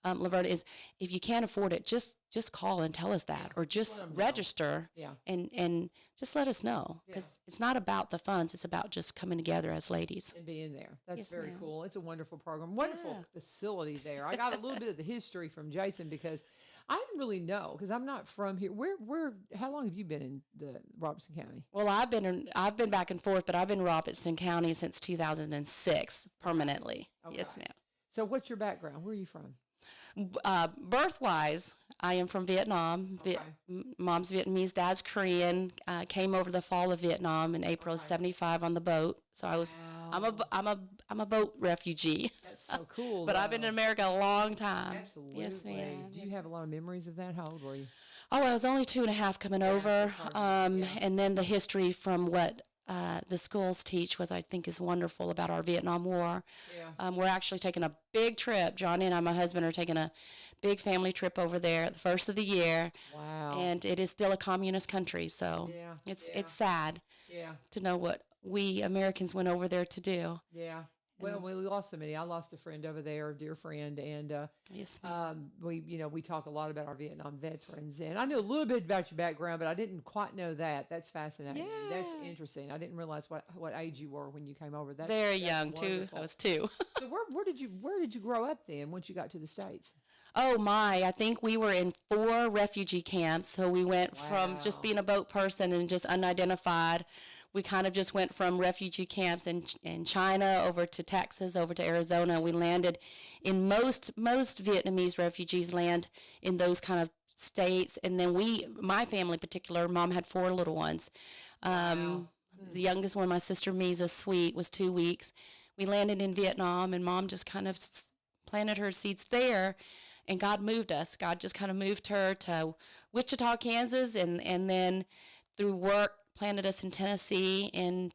LaVern, is if you can't afford it, just call and tell us that, or just let 'em know. register, yeah. and just let us know, because it's not about the funds; it's about just coming together as ladies. And being there. That's Yes, very ma'am. cool. It's a wonderful program, wonderful Yeah. facility there. I got a little bit of the history from Jason because I didn't really know because I'm not from here. How long have you been in the Robertson County? Well, I've been back and forth, but I've been in Robertson County since 2006 permanently. Yes, Okay. ma'am. So what's your background? Where are you from? Birth-wise, I am from Vietnam. Okay. Mom's Vietnamese, dad's Korean. Came over the fall of Vietnam in April of Okay. '75 on the boat. So I'm a boat refugee. That's so cool. But I've been in though. America a long time. Absolutely. Yes, ma'am. Do you have a lot of memories of that? How old were you? Oh, I was only 2.5 coming over. that's hard, yeah. And then the history from what the schools teach, what I think is wonderful about our Vietnam War. Yeah. We're actually taking a big trip. Johnny and I, my husband, are taking a big family trip over there at the first of the year. Wow. And it is still a communist country, so Yeah, it's yeah. sad Yeah. to know what we Americans went over there to do. Yeah. Well, we lost so many. I lost a friend over there, a dear friend, and Yes, ma'am. we talk a lot about our Vietnam veterans, and I knew a little bit about your background, but I didn't quite know that. That's fascinating. That's Yeah. interesting. I didn't realize what age you were when you came over. That's Very that's young too. wonderful. I was 2. So where did you grow up then? Once you got to the States? Oh my, I think we were in 4 refugee camps. So we went from just Wow. being a boat person and just unidentified. We kind of just went from refugee camps in China over to Texas, over to Arizona. We landed in most Vietnamese refugees land in those kind of states. And then my family in particular, Mom had 4 little ones. Wow. The youngest one, my sister Misa Sweet, was 2 weeks. We landed in Vietnam, and Mom just kind of planted her seeds there. And God moved us. God just kind of moved her to Wichita, Kansas, and then through work planted us in Tennessee in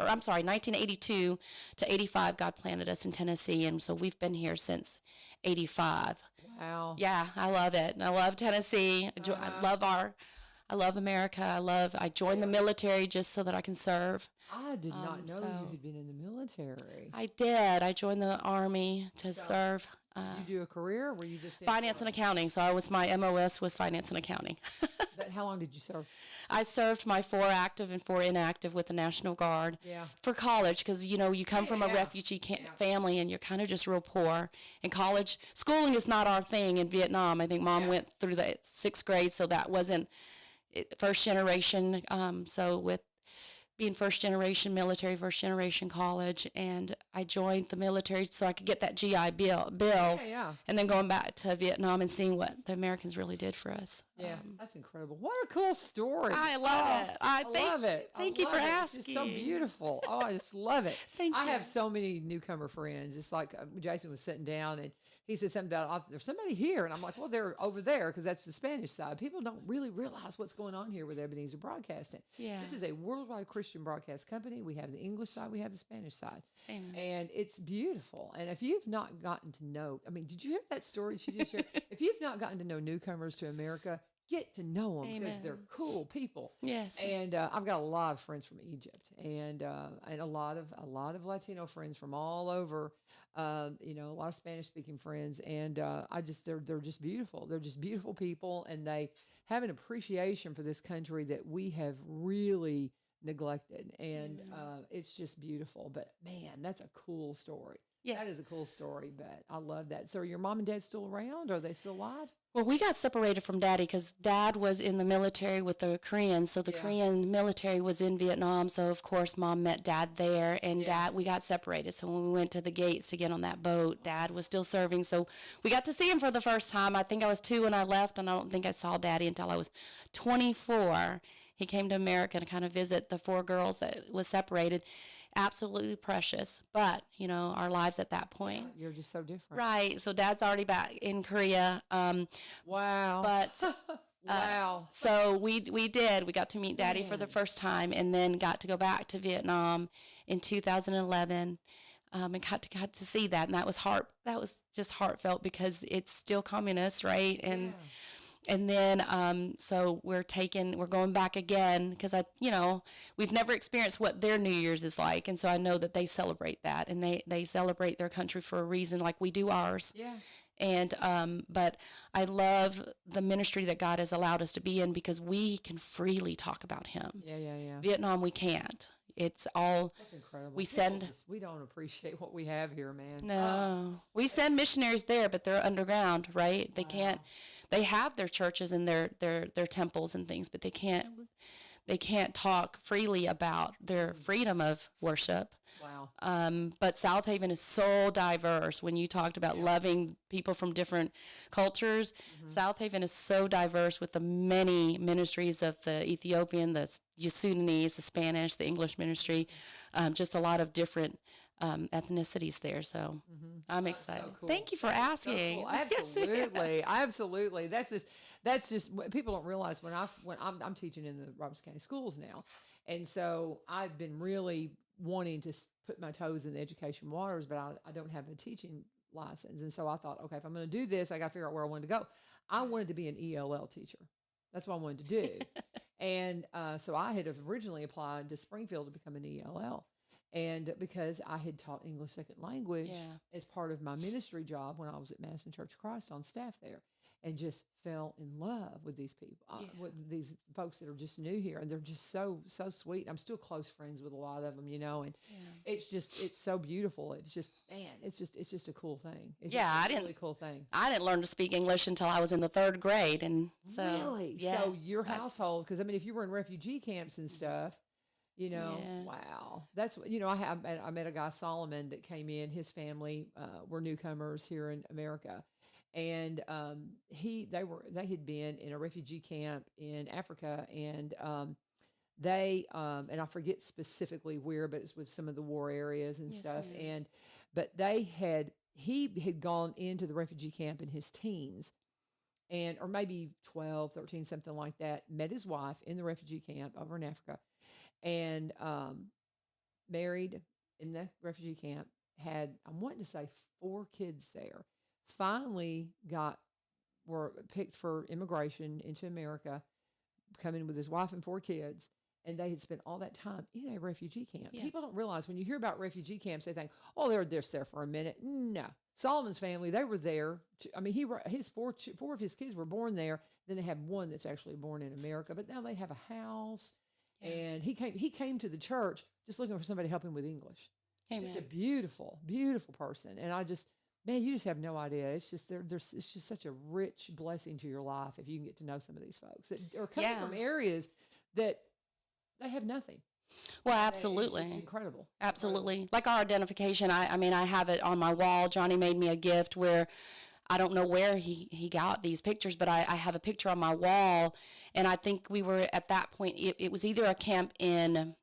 1982 to 85. God planted us in Tennessee, and so we've been here since 85. Wow. Yeah, I love it. I love Tennessee. I love America. I joined the military just so that I can serve. I did not know you so- had been in the military. I did. I joined the Army to serve Did you do a career? Or were you just in finance and accounting. So my MOS was finance and accounting. How long did you serve? I served my 4 active and 4 inactive with the National Guard Yeah. for college because, you come from a Yeah. refugee family and you're kind of just real poor. And schooling is not our thing in Vietnam. I think Mom went through the 6th grade, so that wasn't first generation. So with being first generation military, first generation college, and I joined the military so I could get that GI Bill, Yeah. and then going back to Vietnam and seeing what the Americans really did for us. Yeah, that's incredible. What a cool story. I love it. I love it. Thank I you for love it. It's just so asking. beautiful. Oh, I just love it. Thank I you. have so many newcomer friends. It's like Jason was sitting down and he said something about there's somebody here, and I'm like, well, they're over there because that's the Spanish side. People don't really realize what's going on here with Ebenezer Broadcasting. Yeah. This is a worldwide Christian broadcast company. We have the English side, we have the Spanish side, Amen. and it's beautiful. And if you've not gotten to know, I mean, did you hear that story she just shared? If you've not gotten to know newcomers to America, get to know them because they're Amen. cool people. Yes. And I've got a lot of friends from Egypt, and a lot of Latino friends from all over. A lot of Spanish speaking friends, and they're just beautiful. They're just beautiful people, and they have an appreciation for this country that we have really neglected, and it's just beautiful. But man, that's a cool story. Yeah. That is a cool story. But I love that. So, are your mom and dad still around? Are they still alive? Well, we got separated from Daddy because Dad was in the military with the Koreans. So the Yeah. Korean military was in Vietnam. So, of course, Mom met Dad there. And we got separated. So when we went to the gates to get on that boat, Dad was still serving. So we got to see him for the first time. I think I was 2 when I left. And I don't think I saw Daddy until I was 24. He came to America to kind of visit the 4 girls that was separated. Absolutely precious. But, our lives at that point. You're just so different. Right. So Dad's already back in Korea. Wow. But wow. so we got to meet Daddy for the first time, and then got to go back to Vietnam in 2011. And got to see that, and that was just heartfelt, because it's still communist, right? And then so we're going back again, because we've never experienced what their New Year's is like, and so I know that they celebrate that, and they celebrate their country for a reason, like we do ours. Yeah. And but I love the ministry that God has allowed us to be in, because we can freely talk about Him. Yeah. Vietnam, we can't. It's all. That's incredible. We don't appreciate what we have here, man. No, we send missionaries there, but they're underground, right? They can't. They have their churches and their temples and things, but they can't talk freely about their freedom of worship. Wow. But South Haven is so diverse. When you talked about loving people from different cultures, South Haven is so diverse, with the many ministries of the Ethiopian, the Sudanese, the Spanish, the English ministry, just a lot of different ethnicities there. So I'm excited. So cool. Thank you for asking. So cool. Absolutely. That's just people don't realize when I'm teaching in the Robertson County schools now, and so I've been really wanting to put my toes in the education waters, but I don't have a teaching license, and so I thought, okay, if I'm going to do this, I got to figure out where I wanted to go. I wanted to be an ELL teacher. That's what I wanted to do, and so I had originally applied to Springfield to become an ELL. And because I had taught English second language as part of my ministry job when I was at Madison Church of Christ on staff there, and just fell in love with these people, with these folks that are just new here, and they're just so sweet. I'm still close friends with a lot of them, and it's so beautiful. It's just, man, it's just a cool thing. It's really cool thing. I didn't learn to speak English until I was in the 3rd grade, and so really, so your household, because if you were in refugee camps and stuff. Wow. That's I met a guy, Solomon, that came in. His family were newcomers here in America, and they had been in a refugee camp in Africa, and they and I forget specifically where, but it's with some of the war areas and stuff. But he had gone into the refugee camp in his teens, or maybe 12, 13, something like that. Met his wife in the refugee camp over in Africa. And married in the refugee camp, had, I'm wanting to say 4 kids there. Finally were picked for immigration into America, coming with his wife and 4 kids. And they had spent all that time in a refugee camp. Yeah. People don't realize, when you hear about refugee camps, they think, oh, they're just there for a minute. No. Solomon's family, they were there. His 4 of his kids were born there. Then they have 1 that's actually born in America. But now they have a house. Yeah. And he came to the church just looking for somebody to help him with English. Amen. Just a beautiful, beautiful person. And you just have no idea. It's just it's just such a rich blessing to your life if you can get to know some of these folks that are coming from areas that they have nothing. Well, absolutely. It's incredible. Absolutely. Like our identification, I have it on my wall. Johnny made me a gift where I don't know where he got these pictures, but I have a picture on my wall, and I think we were at that point, it was either a camp in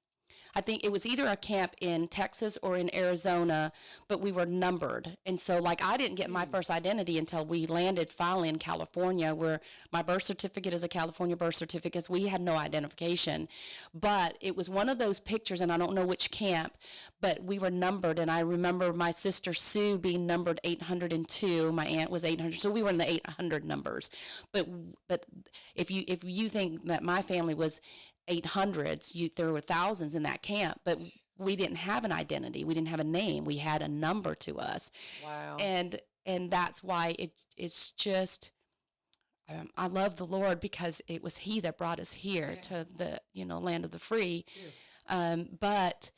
Texas or in Arizona, but we were numbered. And so, I didn't get my first identity until we landed finally in California, where my birth certificate is a California birth certificate, so we had no identification. But it was one of those pictures, and I don't know which camp, but we were numbered. And I remember my sister Sue being numbered 802. My aunt was 800, so we were in the 800 numbers. But if you think that my family was 800s, there were thousands in that camp, but we didn't have an identity. We didn't have a name. We had a number to us. Wow. And that's why it's just, I love the Lord, because it was He that brought us here to the, land of the free. But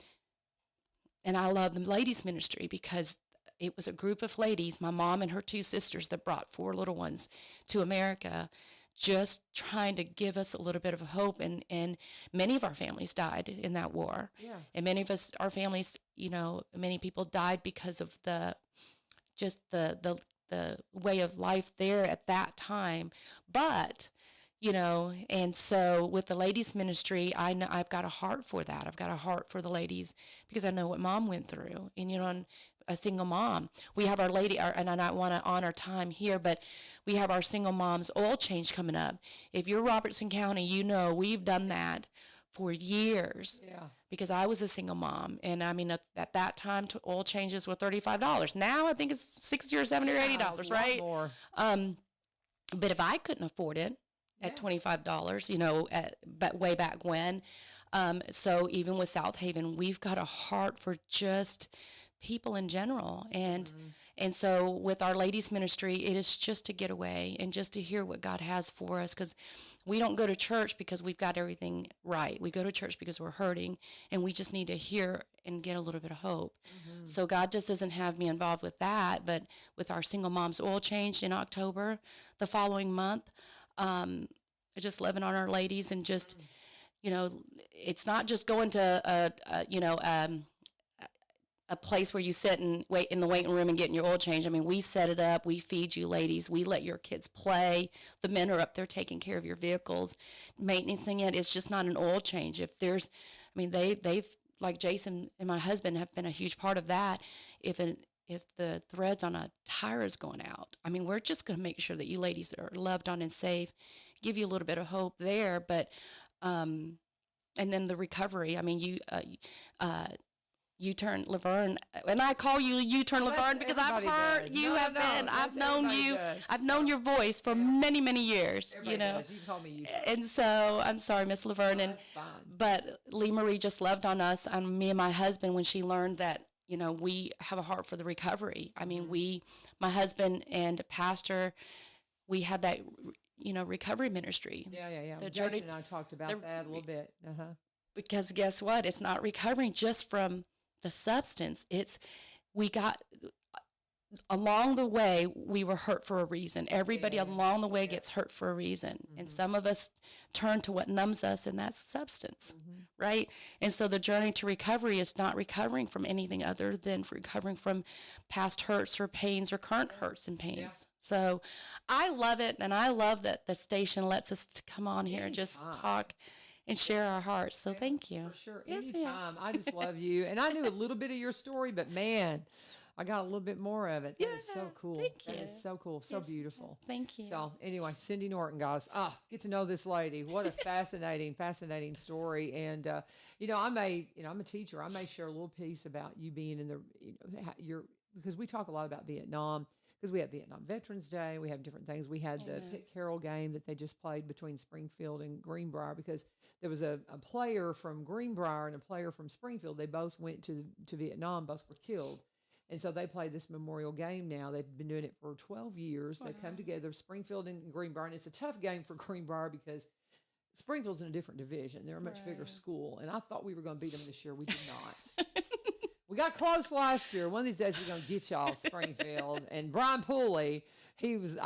I love the ladies ministry, because it was a group of ladies, my mom and her 2 sisters, that brought 4 little ones to America, just trying to give us a little bit of hope. And many of our families died in that war. Yeah. And many of our families, many people died because of the way of life there at that time. But you know. And so with the ladies ministry, I know I've got a heart for that. I've got a heart for the ladies because I know what mom went through. And, you know, and a single mom, we have our lady, and I don't want to honor time here, but we have our single moms oil change coming up. If you're Robertson County, you know we've done that for years. Yeah. Because I was a single mom, and I mean at that time oil changes were $35. Now I think it's $60 or $70 or $80, It's a lot right? more. But if I couldn't afford it at $25, you know, but way back when, so even with South Haven, we've got a heart for just people in general, and so with our ladies ministry, it is just to get away and just to hear what God has for us, because we don't go to church because we've got everything right. We go to church because we're hurting, and we just need to hear and get a little bit of hope. So God just doesn't have me involved with that, but with our single moms oil change in October, the following month, just loving on our ladies and just, you know, it's not just going to a place where you sit and wait in the waiting room and getting your oil change. I mean, we set it up. We feed you ladies. We let your kids play. The men are up there taking care of your vehicles, maintaining it. It's just not an oil change. If there's, I mean, they've like Jason and my husband have been a huge part of that. If the threads on a tire is going out, I mean, we're just going to make sure that you ladies are loved on and safe, give you a little bit of hope there. But, and then the recovery, I mean, U-turn LaVern, and I call you U-turn LaVern because I've heard you have been. I've known you. I've known your voice for many, many years. Everybody you know, does. You can call me U-turn. and so I'm sorry, Miss LaVern, That's fine. but Lee Marie just loved on us, and me and my husband, when she learned that, you know, we have a heart for the recovery. I mean, my husband and pastor, we have that, you know, recovery ministry. Yeah. The Jason journey- and I talked about that a little bit. Because guess what? It's not recovering just from the substance. We got along the way, we were hurt for a reason. Everybody along the way gets hurt for a reason. And some of us turn to what numbs us, and that's substance, right? And so the journey to recovery is not recovering from anything other than recovering from past hurts or pains or current hurts and pains. Yeah. So I love it, and I love that the station lets us to come on here and just talk and share our hearts. So thank you. For sure. Yes, Anytime. I just love you. And I knew a little bit of your story, but man, I got a little bit more of it. That is so cool. Thank you. That is so cool. So beautiful. Thank you. So anyway, Syndi Norton, guys. Get to know this lady. What a fascinating story. And I'm a teacher. I may share a little piece about you being in because we talk a lot about Vietnam. Because we have Vietnam Veterans Day, we have different things. We had the Pitt Carroll game that they just played between Springfield and Greenbrier, because there was a player from Greenbrier and a player from Springfield. They both went to Vietnam, both were killed. And so they play this memorial game now. They've been doing it for 12 years. Wow. They come together, Springfield and Greenbrier, and it's a tough game for Greenbrier because Springfield's in a different division. They're a much bigger school, and I thought we were going to beat them this year. We did not. We got close last year. One of these days we're going to get y'all, Springfield. And Brian Pooley, he was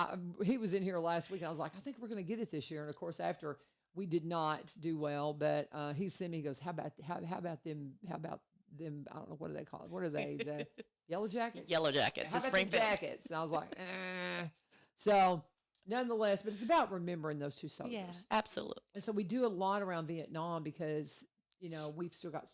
in here last week, and I was like, I think we're going to get it this year. And of course, after we did not do well, but he sent me, he goes, how about them? I don't know, what do they call it? What are they? The Yellow Jackets? Yellow Jackets. How about the Jackets? And I was like, So nonetheless, but it's about remembering those two soldiers. Yeah, absolutely. And so we do a lot around Vietnam because, we've still got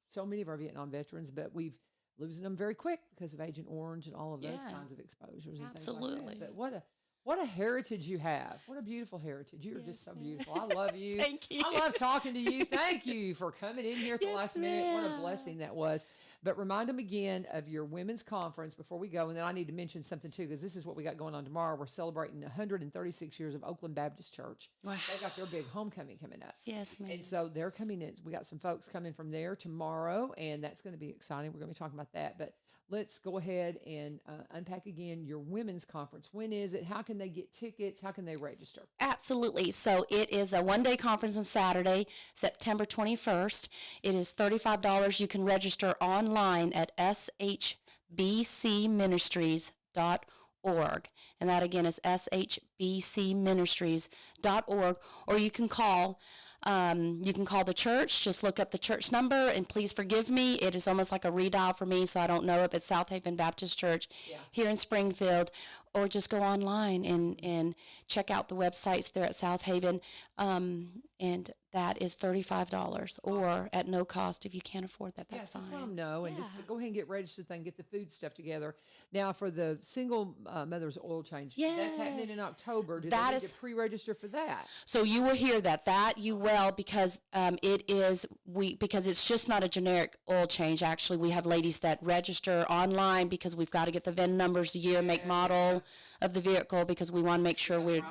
so many of our Vietnam veterans, but we've losing them very quick because of Agent Orange and all of those kinds of exposures and things like that. But what a heritage you have. What a beautiful heritage. You are just so beautiful. I love you. Thank you. I love talking to you. Thank you for coming in here at the last minute. What a blessing that was. But remind them again of your women's conference before we go. And then I need to mention something too, because this is what we got going on tomorrow. We're celebrating 136 years of Oakland Baptist Church. Wow. They got their big homecoming coming up. Yes, ma'am. And so they're coming in. We got some folks coming from there tomorrow, and that's going to be exciting. We're going to be talking about that. But let's go ahead and unpack again your women's conference. When is it? How can they get tickets? How can they register? Absolutely. So it is a one-day conference on Saturday, September 21st. It is $35. You can register online at shbcministries.org. And that again is shbcministries.org. bcministries.org, or you can call. You can call the church. Just look up the church number, and please forgive me. It is almost like a redial for me, so I don't know if it's South Haven Baptist Church here in Springfield, or just go online and check out the websites there at South Haven. And that is $35, or at no cost if you can't afford that. That's just fine. let them know, and just go ahead and get registered and get the food stuff together. Now, for the single mother's oil change, that's happening in October. Do they need to pre-register for that? So you will hear that you will, because because it's just not a generic oil change. Actually, we have ladies that register online because we've got to get the VIN numbers, the year, make, model of the vehicle, because we want to make sure we're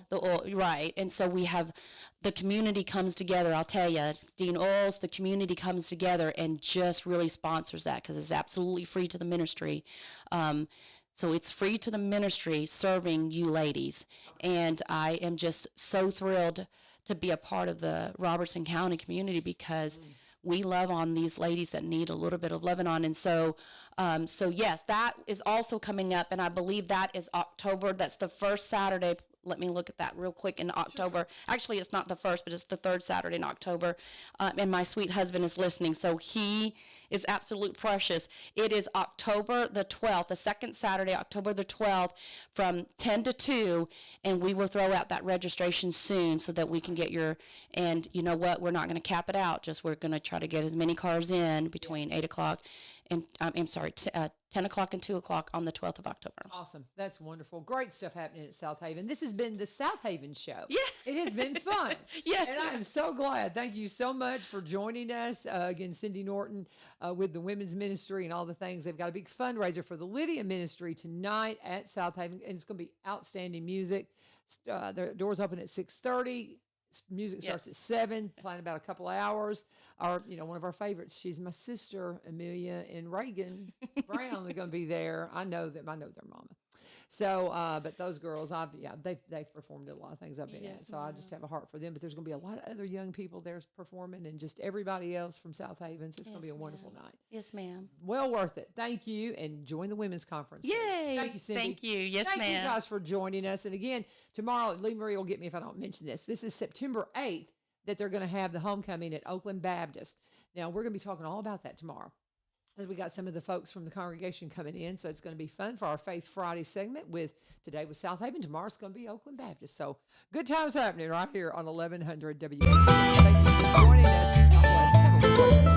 the oil right. And so we have the community comes together. I'll tell you, Dean Oils, the community comes together and just really sponsors that, because it's absolutely free to the ministry. So it's free to the ministry serving you ladies. And I am just so thrilled to be a part of the Robertson County community, because we love on these ladies that need a little bit of loving on. And so, yes, that is also coming up. And I believe that is October. That's the first Saturday. Let me look at that real quick in October. Actually, it's not the first, but it's the third Saturday in October. And my sweet husband is listening, so he is absolute precious. It is October the 12th, the second Saturday, October the 12th, from 10 to 2, and we will throw out that registration soon so that we can get and you know what, we're not going to cap it out, just we're going to try to get as many cars in between 8 o'clock and, 10 o'clock and 2 o'clock on the 12th of October. Awesome. That's wonderful. Great stuff happening at South Haven. This has been the South Haven Show. Yeah. It has been fun. Yes. And I am so glad. Thank you so much for joining us. Again, Syndi Norton with the women's ministry and all the things. They've got a big fundraiser for the Lydia ministry tonight at South Haven, and it's going to be outstanding music. The doors open at 6:30. Music starts at 7, playing about a couple of hours. One of our favorites, she's my sister, Amelia and Reagan Brown, they're going to be there. I know their mama. So, but those girls, they've performed at a lot of things I've been at. So I just have a heart for them. But there's going to be a lot of other young people there performing, and just everybody else from South Haven. So it's going to be a wonderful night. Yes, ma'am. Well worth it. Thank you, and join the women's conference. Yay! Thank you, Syndi. Thank you. Yes, Thank ma'am. you guys for joining us. And again, tomorrow, Lee Marie will get me if I don't mention this. This is September 8th that they're going to have the homecoming at Oakland Baptist. Now, we're going to be talking all about that tomorrow, as we got some of the folks from the congregation coming in. So it's going to be fun for our Faith Friday segment. Today with South Haven. Tomorrow's going to be Oakland Baptist. So good times happening right here on 1100 WH. Thank you for joining us. God bless. Have a wonderful